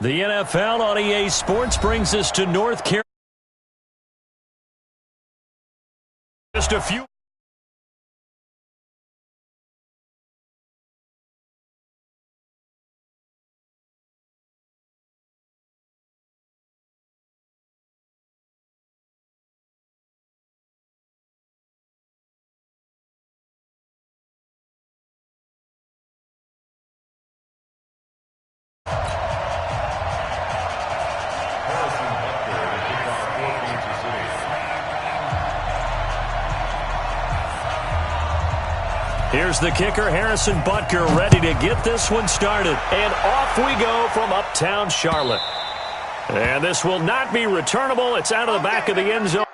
The NFL on EA Sports brings us to North Carolina. Just a few. Here's the kicker, Harrison Butker, ready to get this one started. And off we go from uptown Charlotte. And this will not be returnable. It's out of the back of the end zone.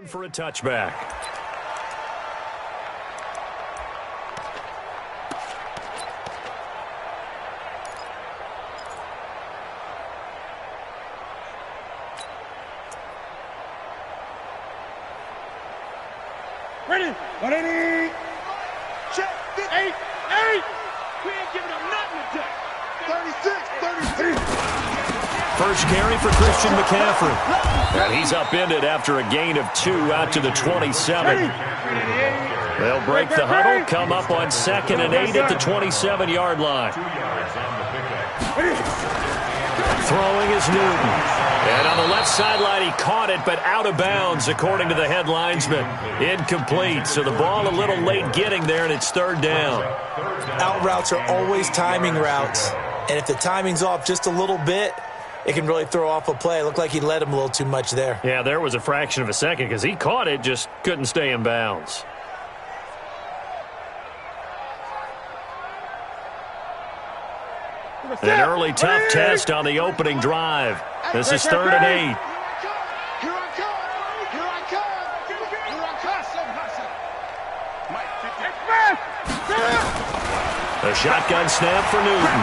For a touchback. Ready? 180. Check. 8. We ain't giving up nothing today. 36. First carry for Christian McCaffrey. And he's upended after a gain of 2 out to the 27. They'll break the huddle, come up on 2nd and 8 at the 27-yard line. Throwing is Newton. And on the left sideline, he caught it, but out of bounds, according to the head linesman. Incomplete, so the ball a little late getting there, and it's 3rd down. Out routes are always timing routes. And if the timing's off just a little bit, it can really throw off a play. It looked like he led him a little too much there. Yeah, there was a fraction of a second because he caught it, just couldn't stay in bounds. An early tough test on the opening drive. This is 3rd and 8. Here I come. A shotgun snap for Newton.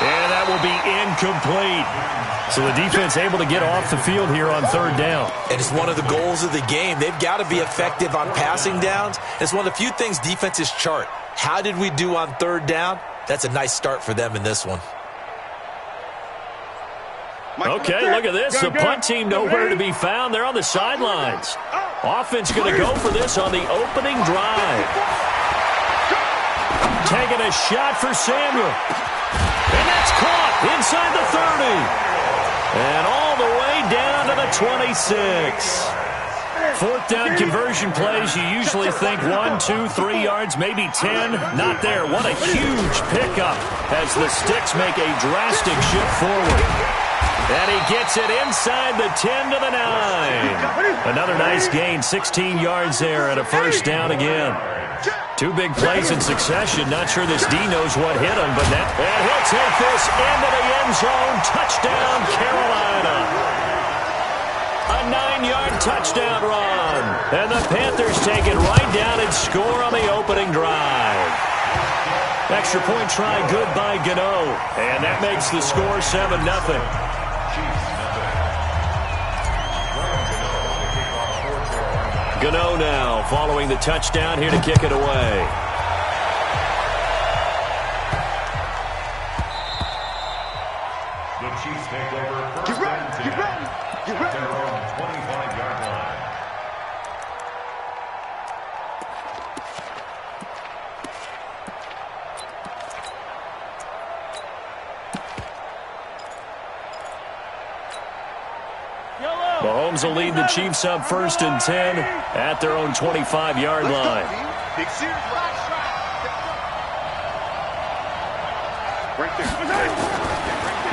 And that will be incomplete. So the defense able to get off the field here on 3rd down. And it's one of the goals of the game. They've got to be effective on passing downs. It's one of the few things defenses chart. How did we do on 3rd down? That's a nice start for them in this one. Okay, look at this. The punt team nowhere to be found. They're on the sidelines. Offense going to go for this on the opening drive. Taking a shot for Samuel. And that's caught inside the 30. And all the way down to the 26. 4th down conversion plays, you usually think 1, 2, 3 yards, maybe 10. Not there. What a huge pickup as the Sticks make a drastic shift forward. And he gets it inside the 10 to the 9. Another nice gain, 16 yards there and a 1st down again. 2 big plays in succession. Not sure this D knows what hit him, but that. And he'll take this into the end zone. Touchdown, Carolina. A 9-yard touchdown run. And the Panthers take it right down and score on the opening drive. Extra point try good by Gano. And that makes the score 7-0. Gano now following the touchdown here to kick it away. The Chiefs take over first and 10. Get ready. Their own 25-yard line. Mahomes will lead the Chiefs up first and 10 at their own 25-yard line. Big series. Right there.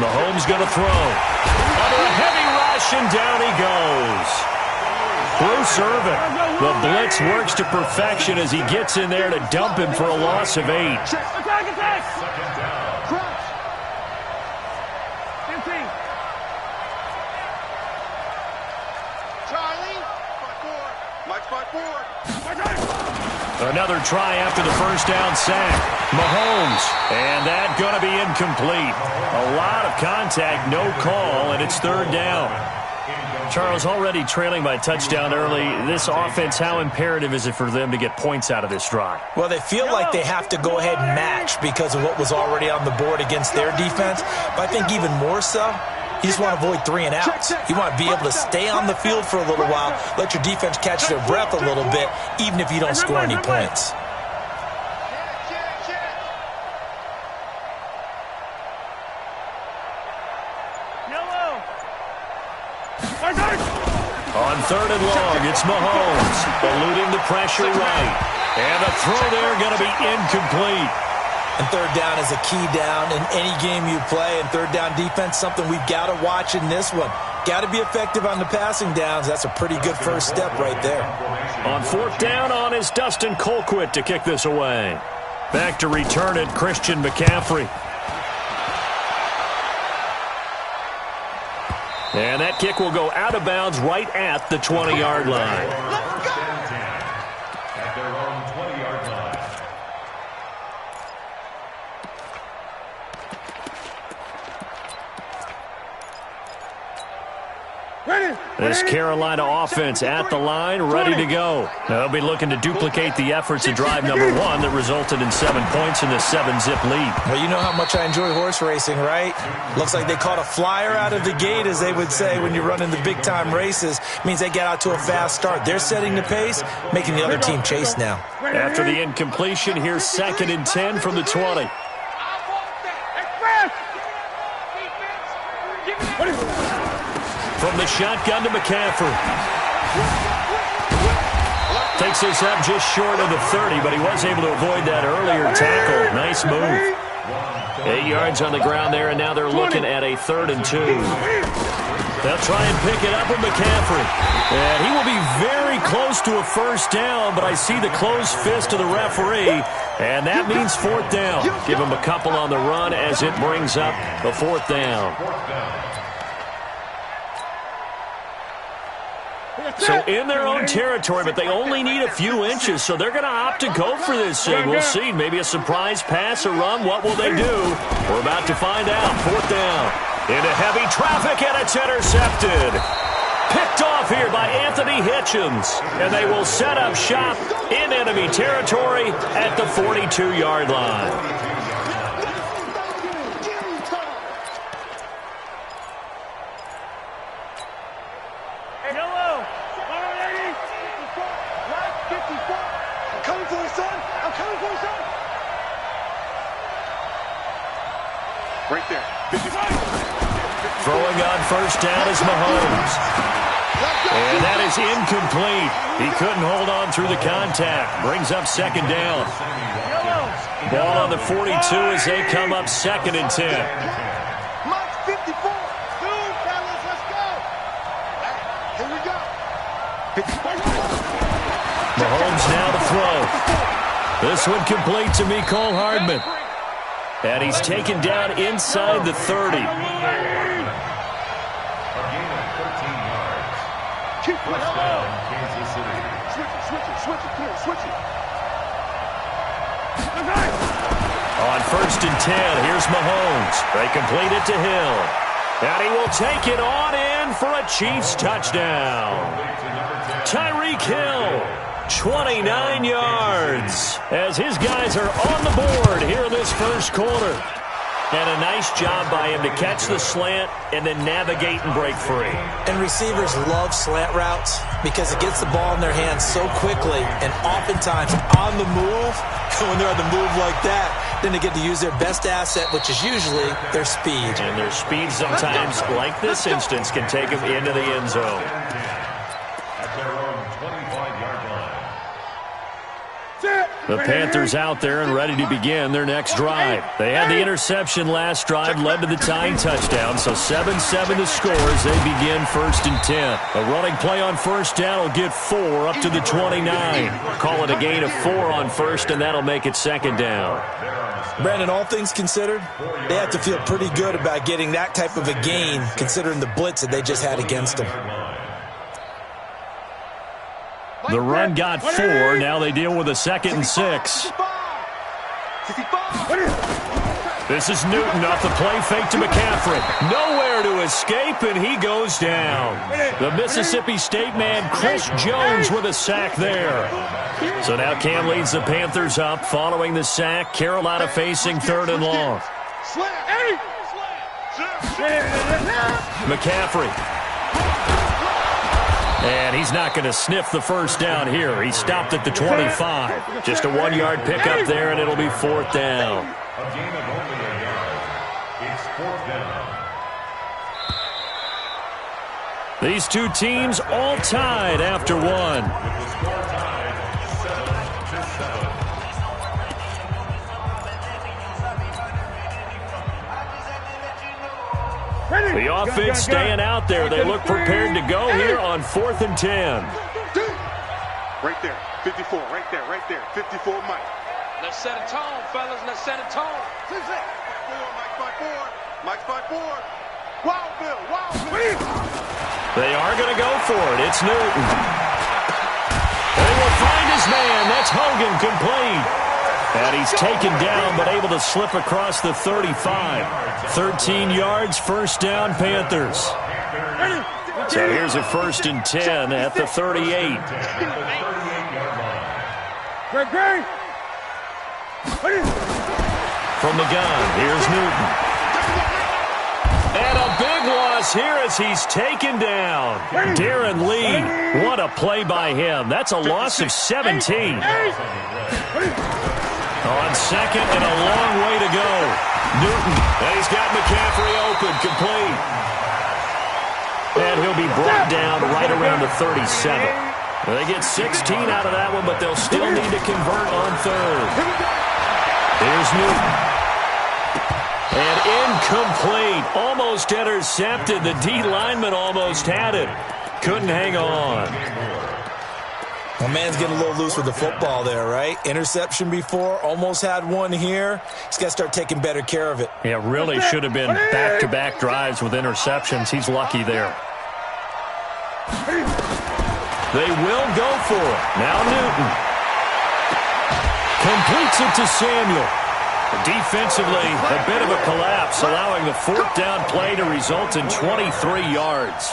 Mahomes going to throw. Under a heavy rush, and down he goes. Bruce Irvin. The blitz works to perfection as he gets in there to dump him for a loss of 8. Attack. Second down. Crouch. 15. Charlie. Front forward. Mike front forward. Another try after the first down sack. Mahomes. And that going to be incomplete. A lot of contact, no call, and it's third down. Charles, already trailing by a touchdown early. This offense, how imperative is it for them to get points out of this drive? Well, they feel like they have to go ahead and match because of what was already on the board against their defense. But I think even more so, you just want to avoid 3 and outs. You want to be able to stay on the field for a little while, let your defense catch their breath a little bit, even if you don't score any points. On third and long, it's Mahomes, eluding the pressure right. And the throw there going to be incomplete. And third down is a key down in any game you play. And third down defense, something we've got to watch in this one. Got to be effective on the passing downs. That's a pretty good first step right there. On fourth down on is Dustin Colquitt to kick this away. Back to return it, Christian McCaffrey. And that kick will go out of bounds right at the 20-yard line. At their own 20-yard line. This Carolina offense at the line, ready to go. They'll be looking to duplicate the efforts of drive number 1 that resulted in 7 points in the 7-zip lead. Well, you know how much I enjoy horse racing, right? Looks like they caught a flyer out of the gate, as they would say when you're running the big-time races. Means they get out to a fast start. They're setting the pace, making the other team chase now. After the incompletion, here's 2nd and 10 from the 20. From the shotgun to McCaffrey. Takes this up just short of the 30, but he was able to avoid that earlier tackle. Nice move. 8 yards on the ground there, and now they're looking at a 3rd and 2. They'll try and pick it up with McCaffrey. And he will be very close to a first down, but I see the closed fist of the referee, and that means 4th down. Give him a couple on the run as it brings up the 4th down. So in their own territory, but they only need a few inches, so they're going to opt to go for this thing. We'll see. Maybe a surprise pass or run. What will they do? We're about to find out. 4th down. Into heavy traffic, and it's intercepted. Picked off here by Anthony Hitchens. And they will set up shop in enemy territory at the 42-yard line. Right there. Throwing on first down is Mahomes. And that is incomplete. He couldn't hold on through the contact. Brings up 2nd down. Ball on the 42 as they come up 2nd and 10. Mark 54. Dude, fellas, let's go. Here we go. Mahomes now to throw. This one complete to Mecole Hardman. And he's taken down inside the 30. A gain of 13 yards. First down, Kansas City. Switch it. Come on, switch it. On 1st and 10, here's Mahomes. They complete it to Hill. And he will take it on in for a Chiefs touchdown. Tyreek Hill, 29 yards, as his guys are on the board here in this first quarter. And a nice job by him to catch the slant and then navigate and break free. And receivers love slant routes because it gets the ball in their hands so quickly and oftentimes on the move. When they're on the move like that, then they get to use their best asset, which is usually their speed. And their speed sometimes, like this instance, can take them into the end zone. At their own 25-yard line. The Panthers out there and ready to begin their next drive. They had the interception last drive, led to the tying touchdown, so 7-7 the score as they begin 1st and 10. A running play on first down will get 4 up to the 29. Call it a gain of 4 on first, and that'll make it 2nd down. Brandon, all things considered, they have to feel pretty good about getting that type of a gain considering the blitz that they just had against them. The run got 4. Now they deal with a 2nd and 6. This is Newton off the play fake to McCaffrey. Nowhere to escape, and he goes down. The Mississippi State man, Chris Jones, with a sack there. So now Cam leads the Panthers up following the sack. Carolina facing 3rd and long. McCaffrey. And he's not going to sniff the first down here. He stopped at the 25. Just a 1-yard pickup there, and it'll be 4th down. A gain of only a yard. It's 4th down. These two teams all tied after one. With the score tied 7-7. The offense staying out there. They look prepared to go here on 4th and 10. Right there, 54, right there, 54 Mike. Let's set a tone, fellas, let's set a tone. Mike's by 4. Wild Bill. They are going to go for it. It's Newton. They will find his man. That's Hogan, complete. And he's taken down, but able to slip across the 35. 13 yards, 1st down, Panthers. So here's a 1st and 10 at the 38. From the gun, here's Newton. And a big loss here as he's taken down. Darren Lee, what a play by him. That's a loss of 17. On 2nd and a long way to go. Newton, and he's got McCaffrey open, complete. And he'll be brought down right around the 37. They get 16 out of that one, but they'll still need to convert on 3rd. Here's Newton. And incomplete. Almost intercepted. The D lineman almost had it. Couldn't hang on. Well, man's getting a little loose with the football there, right? Interception before, almost had one here. He's got to start taking better care of it. Yeah, really should have been back-to-back drives with interceptions. He's lucky there. They will go for it. Now Newton. Completes it to Samuel. Defensively, a bit of a collapse, allowing the 4th down play to result in 23 yards.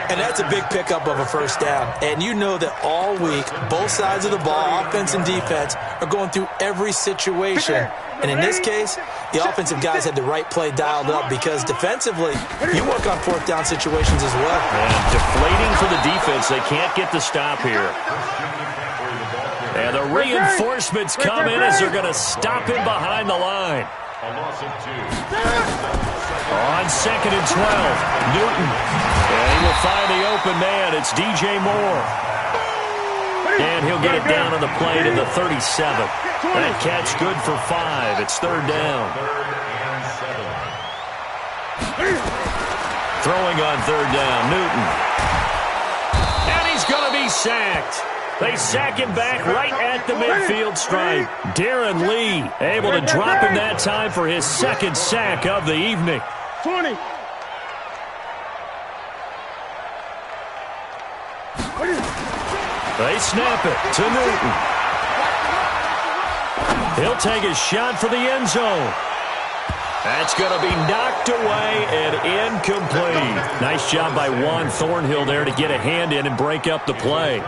And that's a big pickup of a 1st down. And you know that all week, both sides of the ball, offense and defense, are going through every situation. And in this case, the offensive guys had the right play dialed up because defensively, you work on 4th down situations as well. And deflating for the defense. They can't get the stop here. And the reinforcements come in as they're going to stop him behind the line. A loss of 2. On 2nd and 12, Newton. And he will find the open man. It's DJ Moore. And he'll get it down on the play to the 37. That catch good for 5. It's 3rd down. 3rd and 7. Throwing on 3rd down, Newton. And he's going to be sacked. They sack him back right at the midfield stripe. Darren Lee able to drop him that time for his 2nd sack of the evening. 20. They snap it to Newton. He'll take a shot for the end zone. That's going to be knocked away and incomplete. Nice job by Juan Thornhill there to get a hand in and break up the play.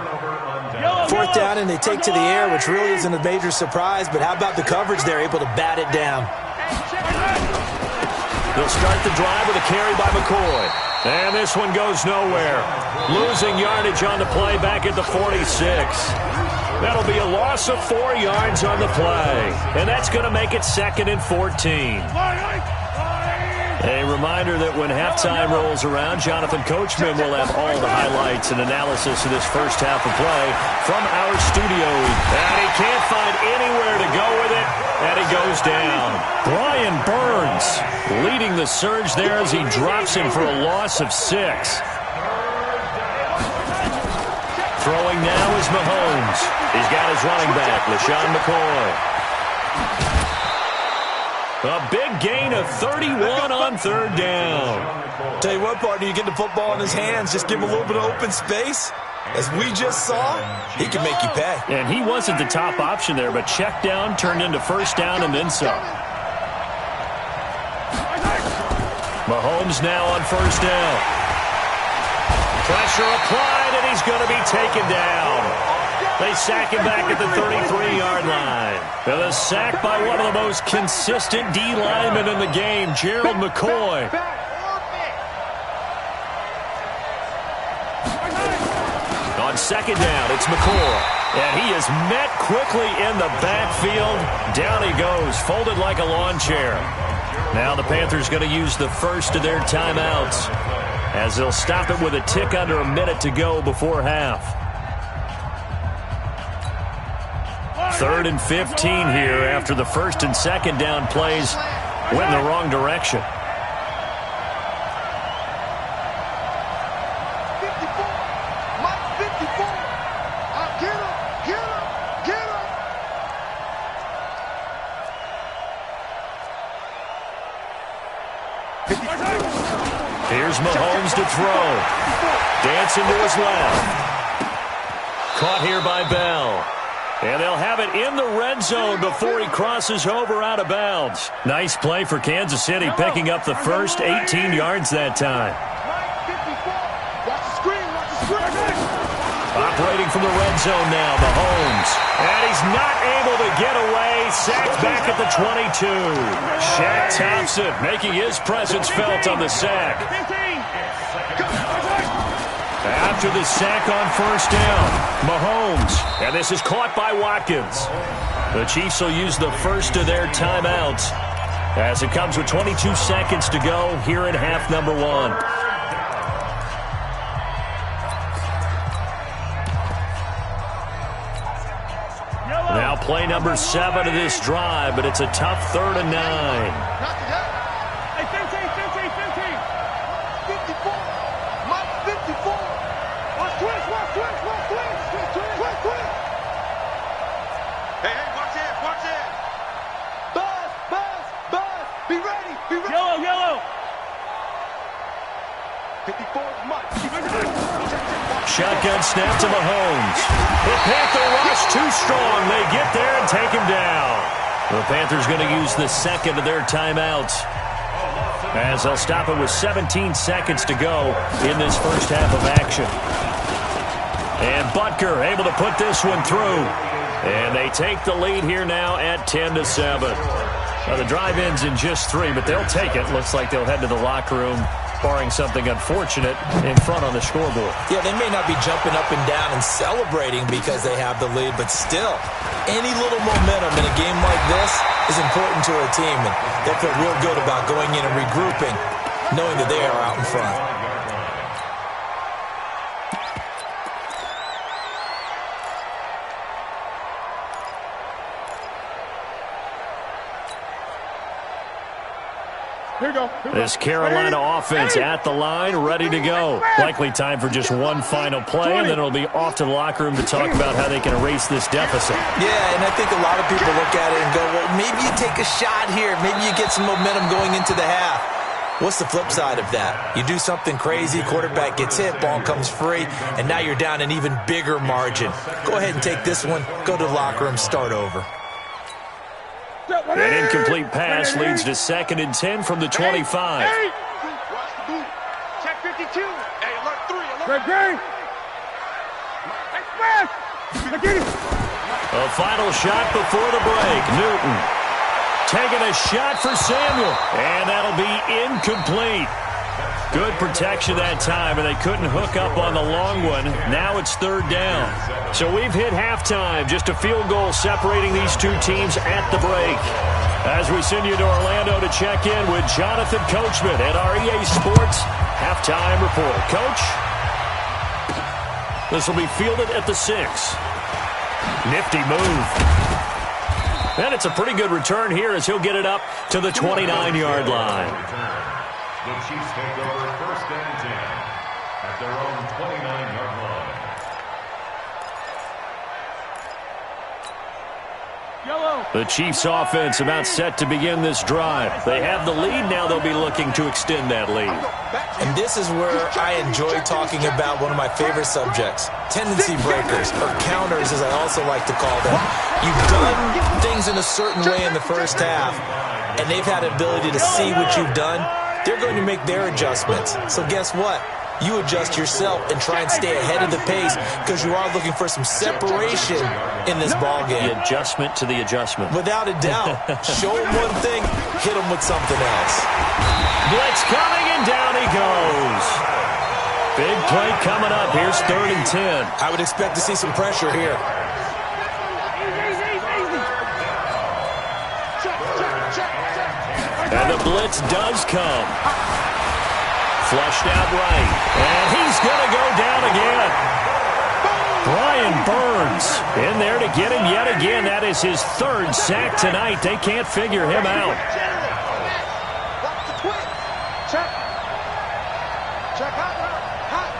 Fourth down, and they take to the air, which really isn't a major surprise, but how about the coverage there, able to bat it down? They'll start the drive with a carry by McCoy. And this one goes nowhere. Losing yardage on the play back at the 46. That'll be a loss of 4 yards on the play. And that's going to make it 2nd and 14. A reminder that when halftime rolls around, Jonathan Coachman will have all the highlights and analysis of this first half of play from our studio. And he can't find anywhere to go with it, and he goes down. Brian Burns leading the surge there as he drops him for a loss of 6. Throwing now is Mahomes. He's got his running back, LaShawn McCoy. A big gain of 31 on 3rd down. Tell you what, partner, you get the football in his hands, just give him a little bit of open space. As we just saw, he can make you pay. And he wasn't the top option there, but check down turned into 1st down and then some. Mahomes now on 1st down. Pressure applied, and he's going to be taken down. They sack him back at the 33-yard line. And a sack by one of the most consistent D linemen in the game, Gerald McCoy. On 2nd down, it's McCoy. And he is met quickly in the backfield. Down he goes, folded like a lawn chair. Now the Panthers going to use the first of their timeouts, as they'll stop it with a tick under a minute to go before half. 3rd and 15 here after the 1st and 2nd down plays went in the wrong direction. 54. Mike 54. Get him, get him, get him. Here's Mahomes to throw. Dancing to his left. Caught here by Bell. And they'll have it in the red zone before he crosses over out of bounds. Nice play for Kansas City, picking up the first 18 yards that time. Watch the screen, watch the screen. Operating from the red zone now, Mahomes. And he's not able to get away. Sacked back at the 22. Shaq Thompson making his presence felt on the sack. After the sack on 1st down, Mahomes. And this is caught by Watkins. The Chiefs will use the first of their timeouts as it comes with 22 seconds to go here in half number 1. Now play number 7 of this drive, but it's a tough 3rd and 9. Shotgun snap to Mahomes. The Panther rush too strong. They get there and take him down. The Panthers going to use the 2nd of their timeouts, as they'll stop it with 17 seconds to go in this first half of action. And Butker able to put this one through. And they take the lead here now at 10-7. Now the drive ends in just 3, but they'll take it. Looks like they'll head to the locker room, barring something unfortunate in front on the scoreboard. Yeah, they may not be jumping up and down and celebrating because they have the lead, but still, any little momentum in a game like this is important to a team, and they'll feel real good about going in and regrouping, knowing that they are out in front. This Carolina offense at the line, ready to go. Likely time for just one final play, and then it'll be off to the locker room to talk about how they can erase this deficit. Yeah, and I think a lot of people look at it and go, well, maybe you take a shot here. Maybe you get some momentum going into the half. What's the flip side of that? You do something crazy, quarterback gets hit, ball comes free, and now you're down an even bigger margin. Go ahead and take this one, go to the locker room, start over. An incomplete pass leads to 2nd and 10 from the 25. Watch the boot. Check 52. Hey, alert 3. Alert 3. A final shot before the break. Newton taking a shot for Samuel, and that'll be incomplete. Good protection that time, and they couldn't hook up on the long one. Now it's 3rd down. So we've hit halftime. Just a field goal separating these two teams at the break. As we send you to Orlando to check in with Jonathan Coachman at our EA Sports Halftime Report. Coach, this will be fielded at the 6. Nifty move. And it's a pretty good return here as he'll get it up to the 29-yard line. The Chiefs take over 1st and 10 at their own 29-yard line. The Chiefs offense about set to begin this drive. They have the lead. Now they'll be looking to extend that lead. And this is where I enjoy talking about one of my favorite subjects, tendency breakers, or counters as I also like to call them. You've done things in a certain way in the first half, and they've had the ability to see what you've done. They're going to make their adjustments. So guess what? You adjust yourself and try and stay ahead of the pace because you are looking for some separation in this ball game. The adjustment to the adjustment. Without a doubt. Show them one thing, hit them with something else. Blitz coming, and down he goes. Big play coming up. Here's 3rd and 10. I would expect to see some pressure here. And the blitz does come. Flushed out right. And he's going to go down again. Brian Burns in there to get him yet again. That is his 3rd sack tonight. They can't figure him out. Check. Check. Hot.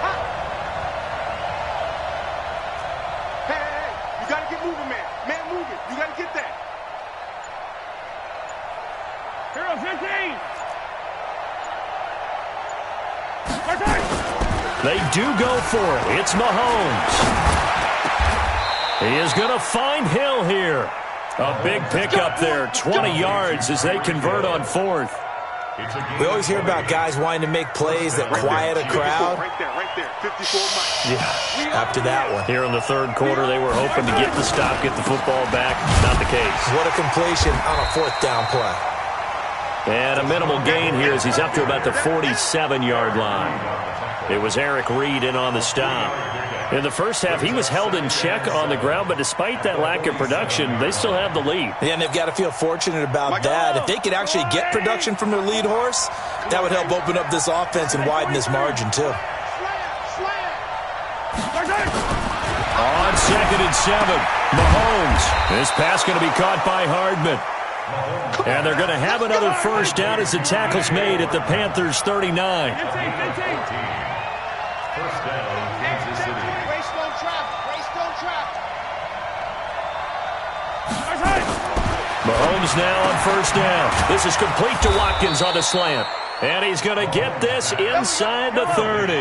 Hey. You got to get moving, man. Man, moving. You got to get that. Hero 15. They do go for it. It's Mahomes. He is going to find Hill here. A big pickup there, 20 yards as they convert on 4th. We always hear about guys wanting to make plays that quiet a crowd. Right there. 54 miles. Yeah, after that one. Here in the 3rd quarter, they were hoping to get the stop, get the football back. Not the case. What a completion on a 4th down play. And a minimal gain here as he's up to about the 47-yard line. It was Eric Reed in on the stop. In the first half, he was held in check on the ground, but despite that lack of production, they still have the lead. Yeah, and they've got to feel fortunate about that. If they could actually get production from their lead horse, that would help open up this offense and widen this margin, too. On 2nd and 7, Mahomes. This pass going to be caught by Hardman. And they're going to have another 1st down as the tackle's made at the Panthers' 39. 1st down, Kansas City. Race no traffic. Mahomes now on 1st down. This is complete to Watkins on the slant. And he's going to get this inside the 30.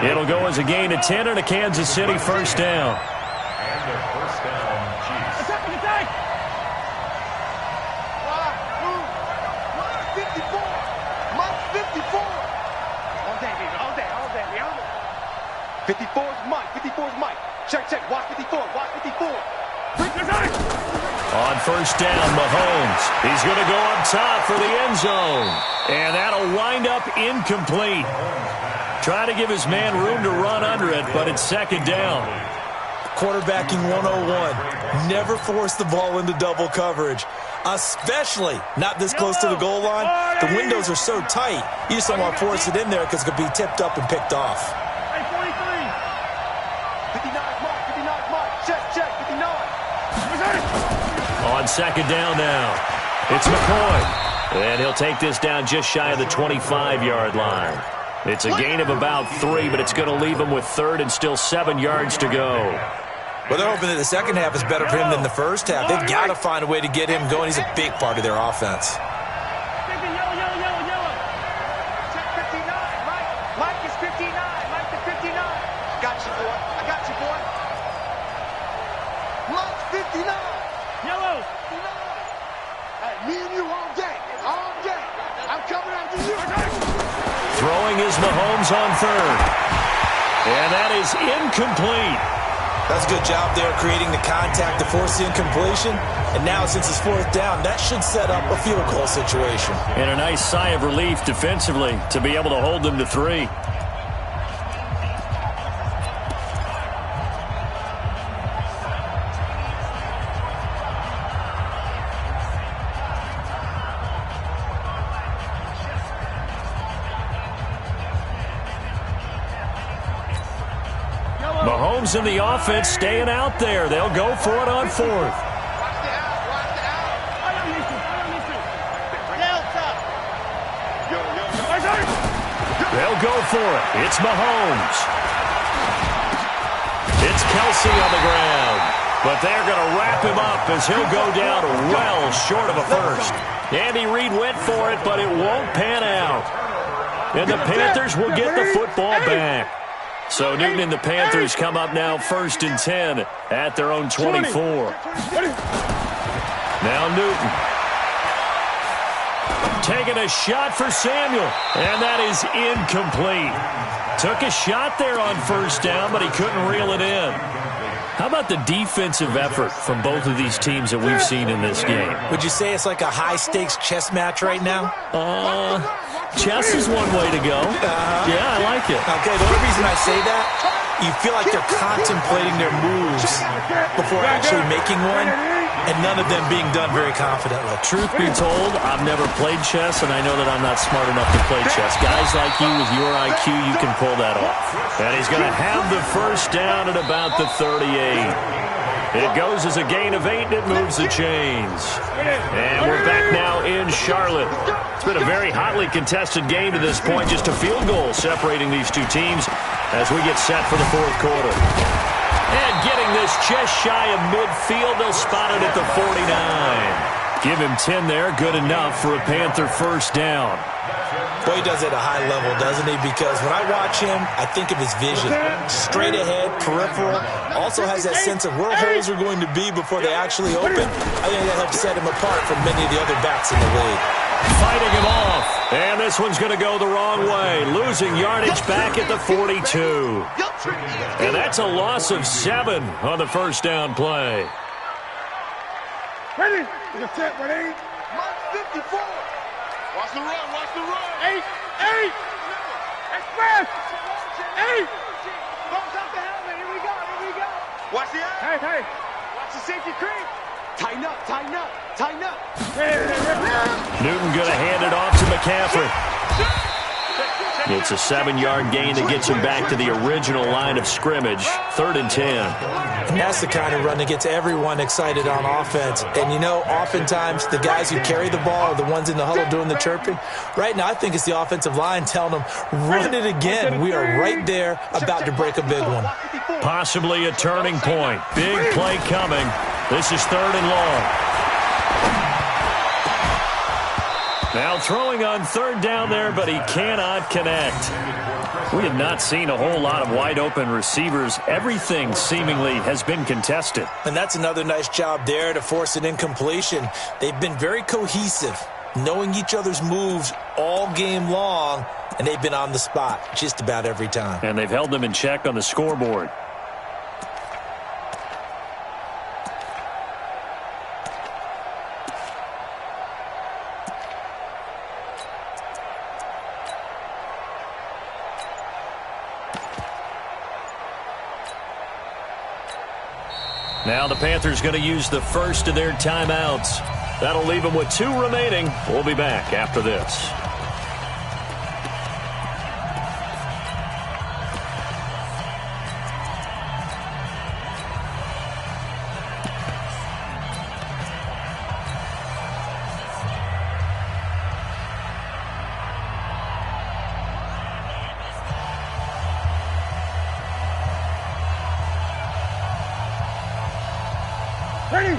It'll go as a gain of 10 and a Kansas City 1st down. And their 1st down, Chiefs. Attack. 54. Mike 54. All day, baby. All day. 54 is Mike. Check. Watch 54. On 1st down, Mahomes. He's going to go up top for the end zone. And that'll wind up incomplete. Trying to give his man room to run under it, but it's 2nd down. Quarterbacking 101. Never force the ball into double coverage, especially not this close to the goal line. The windows are so tight, you just don't want to force it in there because it could be tipped up and picked off. 59 Mike. Check. 59. On 2nd down now, it's McCoy. And he'll take this down just shy of the 25-yard line. It's a gain of about 3, but it's going to leave him with 3rd and still 7 yards to go. Well, they're hoping that the second half is better for him than the first half. They've got to find a way to get him going. He's a big part of their offense. Check 59. Mike is 59. Mike to 59. I got you, boy. Mike 59. Yellow. 59. is Mahomes on third. And that is incomplete. That's a good job there creating the contact to force the incompletion. And now since it's fourth down, that should set up a field goal situation. And a nice sigh of relief defensively to be able to hold them to 3. Mahomes and the offense staying out there. They'll go for it on fourth. They'll go for it. It's Mahomes. It's Kelsey on the ground. But they're going to wrap him up as he'll go down well short of a first. Andy Reid went for it, but it won't pan out. And the Panthers will get the football back. So Newton and the Panthers come up now 1st and 10 at their own 24. Now Newton. Taking a shot for Samuel. And that is incomplete. Took a shot there on first down, but he couldn't reel it in. How about the defensive effort from both of these teams that we've seen in this game? Would you say it's like a high-stakes chess match right now? Chess is one way to go. Yeah, I like it. Okay, the only reason I say that, you feel like they're contemplating their moves before actually making one, and none of them being done very confidently. Truth be told, I've never played chess, and I know that I'm not smart enough to play chess. Guys like you with your IQ, you can pull that off. And he's going to have the first down at about the 38. It goes as a gain of 8, and it moves the chains. And we're back now in Charlotte. It's been a very hotly contested game to this point. Just a field goal separating these two teams as we get set for the fourth quarter. And getting this just shy of midfield, they'll spot it at the 49. Give him 10 there, good enough for a Panther first down. Boy, he does it at a high level, doesn't he? Because when I watch him, I think of his vision. Straight ahead, peripheral. Also has that sense of where holes are going to be before they actually open. I think that helps set him apart from many of the other backs in the league. Fighting him off. And this one's going to go the wrong way. Losing yardage back at the 42. And that's a loss of 7 on the first down play. Ready? You're set, ready? Mark 54. Watch the run, watch the run. 8, 8. Express. 8. Thumbs up the helmet. Here we go, here we go. Watch the eye. Hey, hey. Watch the safety creep. Tighten up, tighten up, tighten up. Newton going to hand it off to McCaffrey. It's a 7-yard gain that gets him back to the original line of scrimmage. 3rd and 10. And that's the kind of run that gets everyone excited on offense. And, you know, oftentimes the guys who carry the ball are the ones in the huddle doing the chirping. Right now, I think it's the offensive line telling them, run it again. We are right there about to break a big one. Possibly a turning point. Big play coming. This is 3rd and long. Now throwing on 3rd down there, but he cannot connect. We have not seen a whole lot of wide-open receivers. Everything seemingly has been contested. And that's another nice job there to force an incompletion. They've been very cohesive, knowing each other's moves all game long, and they've been on the spot just about every time. And they've held them in check on the scoreboard. Now the Panthers going to use the first of their timeouts. That'll leave them with 2 remaining. We'll be back after this.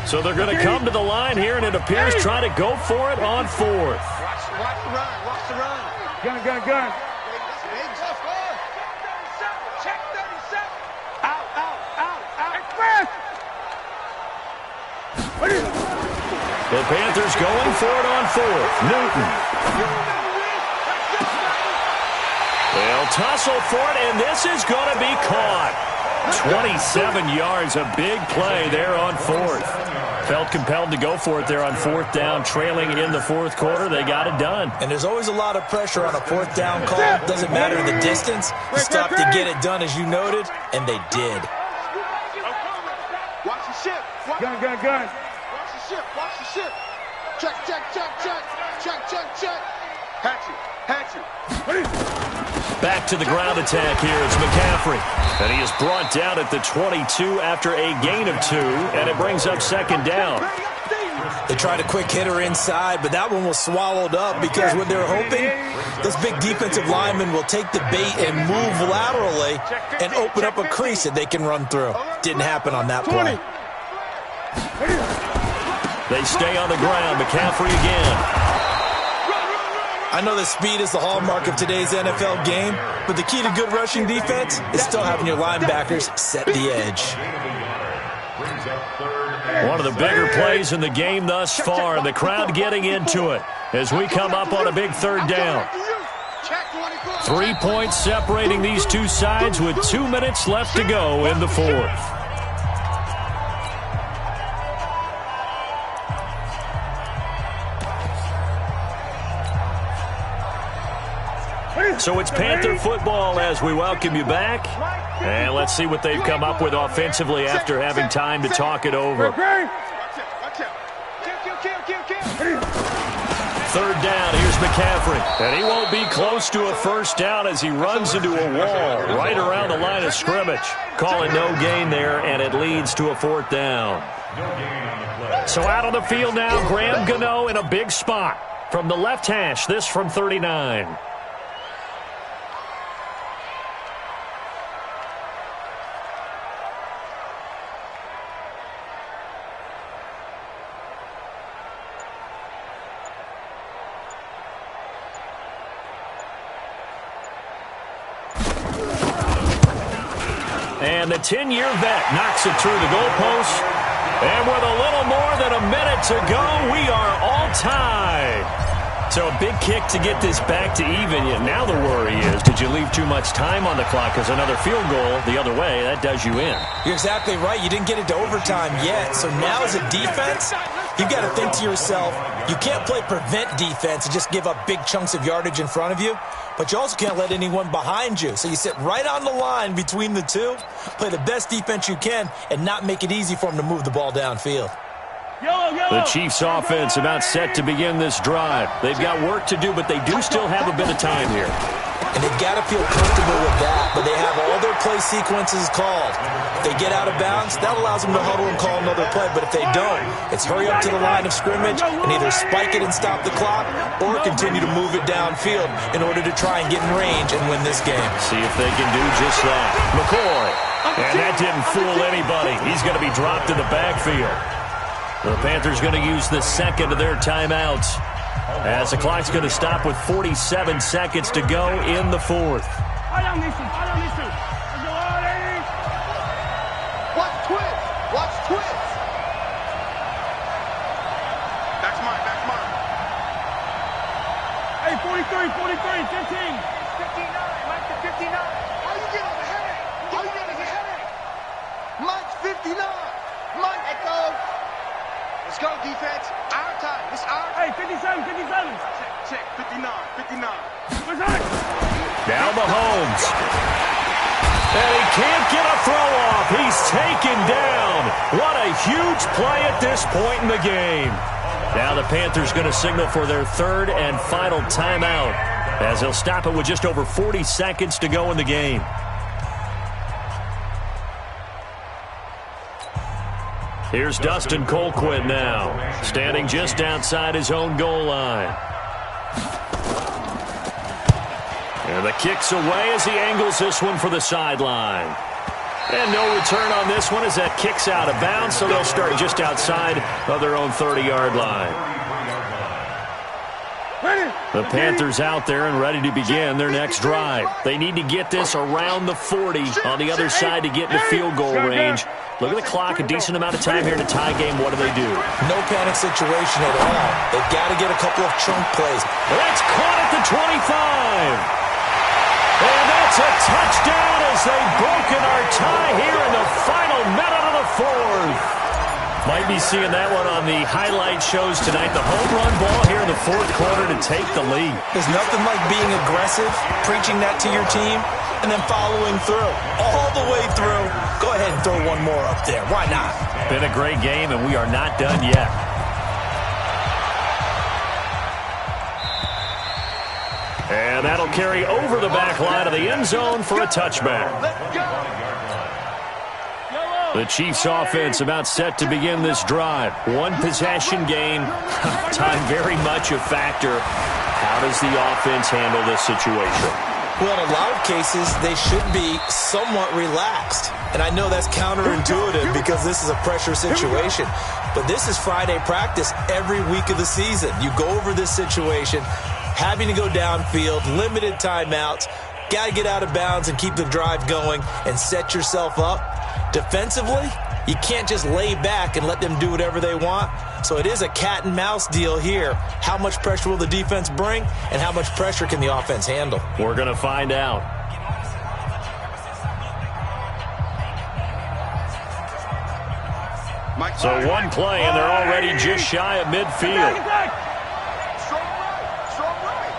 So they're going to come to the line here, and it appears try to go for it on 4th. Watch the run, watch the run. Gun, gun, gun. Check 37. Out, out, out, out. Express. The Panthers going for it on 4th. Newton. tussle for it, and this is going to be caught. 27 yards, a big play there on fourth. Felt compelled to go for it there on fourth down, trailing in the fourth quarter. They got it done. And there's always a lot of pressure on a fourth down call. Doesn't matter the distance. You stop to get it done, as you noted, and they did. Watch the ship. Gun. Watch the ship. Check. Hatchet. Back to the ground attack here. It's McCaffrey. And he is brought down at the 22 after a gain of 2, and it brings up second down. They tried a quick hitter inside, but that one was swallowed up because what they're hoping, this big defensive lineman will take the bait and move laterally and open up a crease that they can run through. Didn't happen on that play. They stay on the ground. McCaffrey again. I know that speed is the hallmark of today's NFL game, but the key to good rushing defense is still having your linebackers set the edge. One of the bigger plays in the game thus far, and the crowd getting into it as we come up on a big third down. 3 points separating these two sides with 2 minutes left to go in the fourth. So it's Panther football as we welcome you back. And let's see what they've come up with offensively after having time to talk it over. Third down, here's McCaffrey. And he won't be close to a first down as he runs into a wall right around the line of scrimmage. Calling no gain there, and it leads to a fourth down. So out on the field now, Graham Gano in a big spot. From the left hash, this from 39. And the 10-year vet knocks it through the goalpost. And with a little more than a minute to go, we are all tied. So a big kick to get this back to even. Now the worry is, did you leave too much time on the clock? Because another field goal the other way, that does you in. You're exactly right. You didn't get it to overtime yet. So now as a defense, you've got to think to yourself, you can't play prevent defense and just give up big chunks of yardage in front of you. But you also can't let anyone behind you. So you sit right on the line between the two, play the best defense you can, and not make it easy for them to move the ball downfield. The Chiefs offense about set to begin this drive. They've got work to do, but they do still have a bit of time here. And they've got to feel comfortable with that, but they have all their play sequences called. If they get out of bounds, that allows them to huddle and call another play. But if they don't, it's hurry up to the line of scrimmage and either spike it and stop the clock or continue to move it downfield in order to try and get in range and win this game. See if they can do just that. McCoy. And that didn't fool anybody. He's going to be dropped in the backfield. The Panthers going to use the second of their timeouts as the clock's going to stop with 47 seconds to go in the fourth. Watch twist. That's mine. Hey, 43, 15. 59, Mike's at 59. How you getting a headache? Mike's 59. Mike, echo. Let's go, defense. Our time. It's our time. Hey, 57. Check. 59. Now Mahomes. And he can't get a throw off. He's taken down. What a huge play at this point in the game. Now the Panthers going to signal for their third and final timeout as they'll stop it with just over 40 seconds to go in the game. Here's Dustin Colquitt now, standing just outside his own goal line. And the kick's away as he angles this one for the sideline. And no return on this one as that kick's out of bounds, so they'll start just outside of their own 30-yard line. The Panthers out there and ready to begin their next drive. They need to get this around the 40 on the other side to get into field goal range. Look at the clock, a decent amount of time here to tie game. What do they do? No panic situation at all. They've got to get a couple of chunk plays. That's caught at the 25. And that's It's a touchdown as they've broken our tie here in the final minute of the fourth. Might be seeing that one on the highlight shows tonight. The home run ball here in the fourth quarter to take the lead. There's nothing like being aggressive, preaching that to your team, and then following through. All the way through. Go ahead and throw one more up there. Why not? Been a great game, and we are not done yet. And that'll carry over the back line of the end zone for a touchback. The Chiefs offense about set to begin this drive. One possession game. Time very much a factor. How does the offense handle this situation? Well, in a lot of cases, they should be somewhat relaxed. And I know that's counterintuitive because this is a pressure situation. But this is Friday practice every week of the season. You go over this situation, having to go downfield, limited timeouts, got to get out of bounds and keep the drive going and set yourself up. Defensively, you can't just lay back and let them do whatever they want. So it is a cat and mouse deal here. How much pressure will the defense bring, and how much pressure can the offense handle? We're going to find out. So one play, and they're already just shy of midfield. Strong right.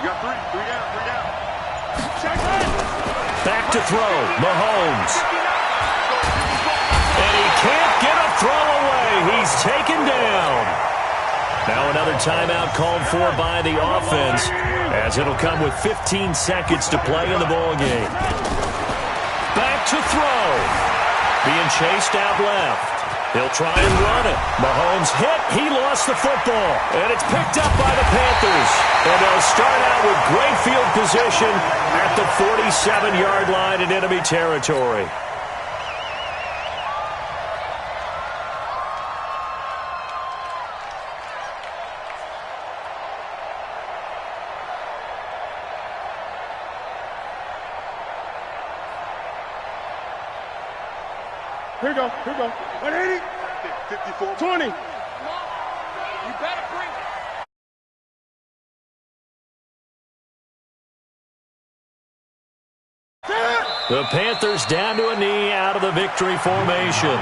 You got three down. Back to throw, Mahomes. And he can't get a throw away. He's taken down. Now another timeout called for by the offense, as it'll come with 15 seconds to play in the ballgame. Back to throw. Being chased out left. He'll try and run it. Mahomes hit. He lost the football. And it's picked up by the Panthers. And they'll start out with great field position at the 47-yard line in enemy territory. Here we go. 180. 54. 20. You better bring it. The Panthers down to a knee out of the victory formation.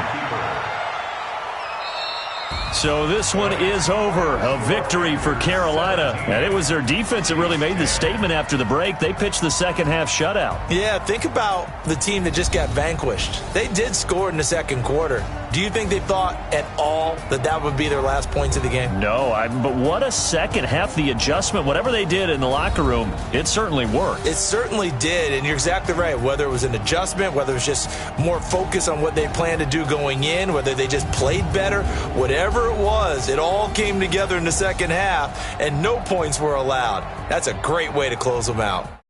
So this one is over. A victory for Carolina. And it was their defense that really made the statement after the break. They pitched the second half shutout. Yeah, think about the team that just got vanquished. They did score in the second quarter. Do you think they thought at all that that would be their last points of the game? No, but what a second half. The adjustment, whatever they did in the locker room, it certainly worked. It certainly did, and you're exactly right. Whether it was an adjustment, whether it was just more focus on what they planned to do going in, whether they just played better, whatever it was, it all came together in the second half, and no points were allowed. That's a great way to close them out.